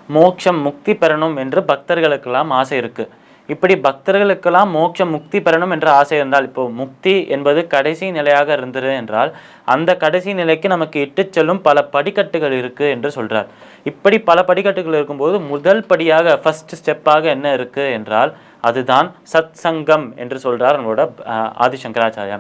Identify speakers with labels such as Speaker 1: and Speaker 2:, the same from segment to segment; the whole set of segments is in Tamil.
Speaker 1: மோட்சம் முக்தி பெறணும் என்று பக்தர்களுக்கெல்லாம் ஆசை இருக்கு. இப்படி பக்தர்களுக்கெல்லாம் மோட்சம் முக்தி பெறணும் என்ற ஆசை இருந்தால், இப்போ முக்தி என்பது கடைசி நிலையாக இருந்தது என்றால், அந்த கடைசி நிலைக்கு நமக்கு இட்டுச் செல்லும் பல படிக்கட்டுகள் இருக்கு என்று சொல்றார். இப்படி பல படிக்கட்டுகள் இருக்கும்போது முதல் படியாக ஃபர்ஸ்ட் ஸ்டெப்பாக என்ன இருக்கு என்றால், அதுதான் சத் சங்கம் என்று சொல்றார் நம்மளோட ஆதிசங்கராச்சாரியா.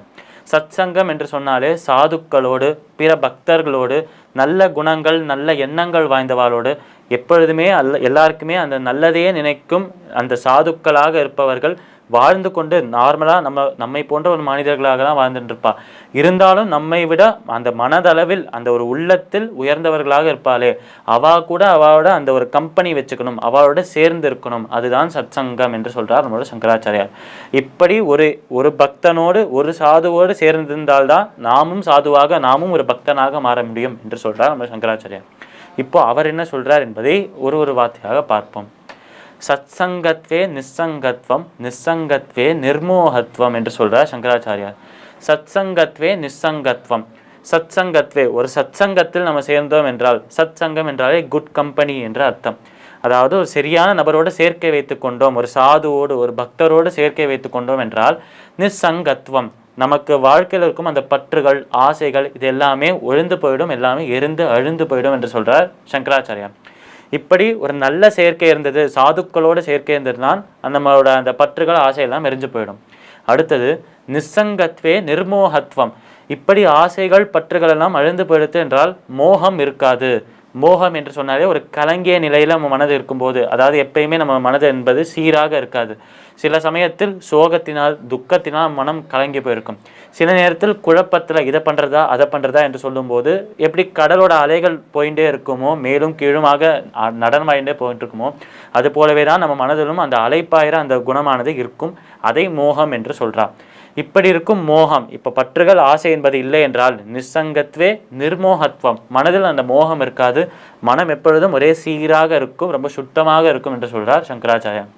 Speaker 1: சத் சங்கம் என்று சொன்னாலே சாதுக்களோடு, பிற பக்தர்களோடு, நல்ல குணங்கள் நல்ல எண்ணங்கள் வாய்ந்தவாளோடு எப்பொழுதுமே எல்லாருக்குமே அந்த நல்லதையே நினைக்கும் அந்த சாதுக்களாக இருப்பவர்கள் வாழ்ந்து கொண்டு நார்மலாக நம்மை போன்ற ஒரு மனிதர்களாக தான் வாழ்ந்துட்டு இருப்பா. இருந்தாலும் நம்மை விட அந்த மனதளவில் அந்த ஒரு உள்ளத்தில் உயர்ந்தவர்களாக இருப்பாளே, கூட அவளோட அந்த ஒரு கம்பெனி வச்சுக்கணும், அவளோட சேர்ந்து இருக்கணும். அதுதான் சத்சங்கம் என்று சொல்றார் நம்மளோட சங்கராச்சாரியார். இப்படி ஒரு பக்தனோடு ஒரு சாதுவோடு சேர்ந்திருந்தால்தான் நாமும் சாதுவாக நாமும் ஒரு பக்தனாக மாற முடியும் என்று சொல்றார் நம்ம சங்கராச்சாரியார். இப்போ அவர் என்ன சொல்றார் என்பதை ஒரு வார்த்தையாக பார்ப்போம். சத்சங்கத்வே நிஸ்ஸங்கத்வம், நிஸ்ஸங்கத்வே நிர்மோகத்வம் என்று சொல்றார் சங்கராச்சாரியார். சத்சங்கத்வே நிஸ்ஸங்கத்வம். சத்சங்கத்வே ஒரு சத்சங்கத்தில் நம்ம சேர்ந்தோம் என்றால், சத்சங்கம் என்றாலே குட் கம்பெனி என்ற அர்த்தம். அதாவது ஒரு சரியான நபரோடு சேர்க்கை வைத்து கொண்டோம், ஒரு சாதுவோடு ஒரு பக்தரோடு சேர்க்கை வைத்து கொண்டோம் என்றால் நிஸ்ஸங்கத்வம். நமக்கு வாழ்க்கையில் இருக்கும் அந்த பற்றுகள் ஆசைகள் இது எல்லாமே ஒழிந்து போயிடும், எல்லாமே எரிந்து அழிந்து போயிடும் என்று சொல்றார் சங்கராச்சாரியார். இப்படி ஒரு நல்ல சேர்க்கை இருந்தது, சாதுக்களோடு சேர்க்கை இருந்ததுனால் நம்மளோட அந்த பற்றுகள் ஆசையெல்லாம் எரிஞ்சு போயிடும். அடுத்தது நிஸ்ஸங்கத்வே நிர்மோகத்வம். இப்படி ஆசைகள் பற்றுகள் எல்லாம் அழிந்து போயிடுது என்றால் மோகம் இருக்காது. மோகம் என்று சொன்னாலே ஒரு கலங்கிய நிலையில் நம்ம மனது இருக்கும்போது, அதாவது எப்பயுமே நம்ம மனது என்பது சீராக இருக்காது. சில சமயத்தில் சோகத்தினால் துக்கத்தினால் மனம் கலங்கி போயிருக்கும். சில நேரத்தில் குழப்பத்தில் இதை பண்ணுறதா அதை பண்ணுறதா என்று சொல்லும்போது எப்படி கடலோட அலைகள் போயிட்டே இருக்குமோ, மேலும் கீழுமாக நடனமாயிட்டே போயிட்டு இருக்குமோ, அது போலவே தான் நம்ம மனதிலும் அந்த அலைப்பாயிர அந்த குணமானது இருக்கும். அதை மோகம் என்று சொல்றா. இப்படி இருக்கும் மோகம், இப்போ பற்றுகள் ஆசை என்பது இல்லை என்றால் நிஸ்ஸங்கத்வே நிர்மோகத்வம். மனதில் அந்த மோகம் இருக்காது, மனம் எப்பொழுதும் ஒரே சீராக இருக்கும், ரொம்ப சுத்தமாக இருக்கும் என்று சொல்றார் சங்கராச்சாரியார்.